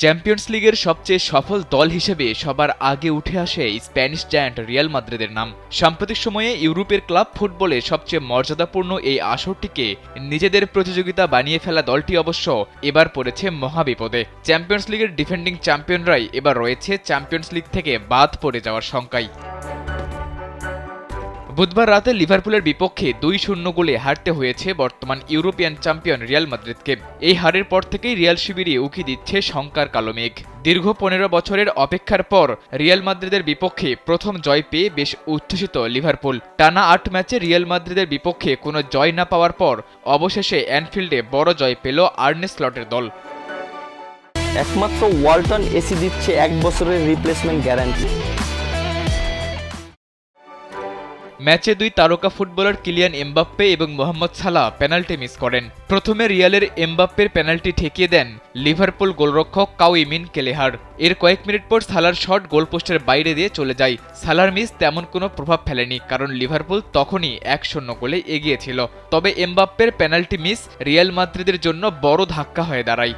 Champions লিগের সবচেয়ে সফল দল হিসেবে সবার আগে উঠে আসে স্প্যানিশ জায়ান্ট রিয়াল মাদ্রিদের নাম। সাম্প্রতিক সময়ে ইউরোপের ক্লাব ফুটবলে সবচেয়ে মর্যাদাপূর্ণ এই আসরটিকে নিজেদের প্রতিযোগিতা বানিয়ে ফেলা দলটি অবশ্য এবার পড়েছে মহাবিপদে। চ্যাম্পিয়ন্স লিগের ডিফেন্ডিং চ্যাম্পিয়নরাই এবার রয়েছে চ্যাম্পিয়ন্স লিগ থেকে বাদ পড়ে যাওয়ার শঙ্কায়। বুধবার রাতে লিভারপুলের বিপক্ষে ২-০ গোলে হারতে হয়েছে বর্তমান ইউরোপিয়ান চ্যাম্পিয়ন রিয়াল মাদ্রিদকে। এই হারের পর থেকেই রিয়াল শিবিরে উকি দিচ্ছে শঙ্কার কালো মেঘ। দীর্ঘ ১৫ বছরের অপেক্ষার পর রিয়াল মাদ্রিদের বিপক্ষে প্রথম জয় পেয়ে বেশ উচ্ছ্বসিত লিভারপুল। টানা ৮ ম্যাচে রিয়াল মাদ্রিদের বিপক্ষে কোনো জয় না পাওয়ার পর অবশেষে অ্যানফিল্ডে বড় জয় পেল আর্নে স্লটের দল। একমাত্র ওয়ালটন এসি দিচ্ছে ১ বছরের রিপ্লেসমেন্ট গ্যারান্টি। ম্যাচে ২ তারকা ফুটবলার কিলিয়ান এমবাপ্পে এবং মোহাম্মদ সালাহ পেনাল্টি মিস করেন। প্রথমে রিয়ালের এমবাপ্পের পেনাল্টি ঠেকিয়ে দেন লিভারপুল গোলরক্ষক কাউইমিন কেলেহার। এর কয়েক মিনিট পর সালার শট গোলপোস্টের বাইরে দিয়ে চলে যায়। সালার মিস তেমন কোনো প্রভাব ফেলেনি, কারণ লিভারপুল তখনই ১-০ গোলে এগিয়ে ছিল। তবে এমবাপ্পের পেনাল্টি মিস রিয়াল মাদ্রিদের জন্য বড় ধাক্কা হয়ে দাঁড়ায়।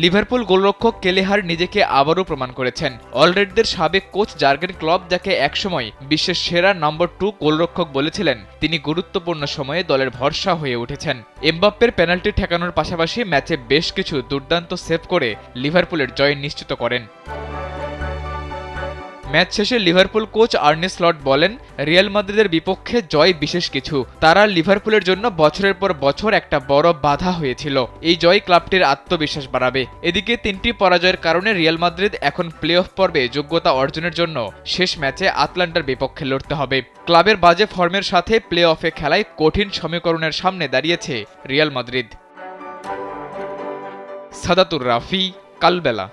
লিভারপুল গোলরক্ষক কেলেহার নিজেকে আবারও প্রমাণ করেছেন। অলরেডদের সাবেক কোচ জার্গেন ক্লপ, যাকে একসময় বিশ্বের সেরা নম্বর ২ গোলরক্ষক বলেছিলেন, তিনি গুরুত্বপূর্ণ সময়ে দলের ভরসা হয়ে উঠেছেন। এমবাপ্পের পেনাল্টি ঠেকানোর পাশাপাশি ম্যাচে বেশ কিছু দুর্দান্ত সেভ করে লিভারপুলের জয় নিশ্চিত করেন। ম্যাচ শেষে লিভারপুল কোচ আর্নে স্লট বলেন, রিয়াল মাদ্রিদের বিপক্ষে জয় বিশেষ কিছু। তারা লিভারপুলের জন্য বছরের পর বছর একটা বড় বাধা হয়েছিল। এই জয় ক্লাবটির আত্মবিশ্বাস বাড়াবে। এদিকে ৩টি পরাজয়ের কারণে রিয়াল মাদ্রিদ এখন প্লে অফ পর্বে যোগ্যতা অর্জনের জন্য শেষ ম্যাচে আটলান্টার বিপক্ষে লড়তে হবে। ক্লাবের বাজে ফর্মের সাথে প্লে অফে খেলায় কঠিন সমীকরণের সামনে দাঁড়িয়েছে রিয়াল মাদ্রিদ। সাদাতুর রাফি, কালবেলা।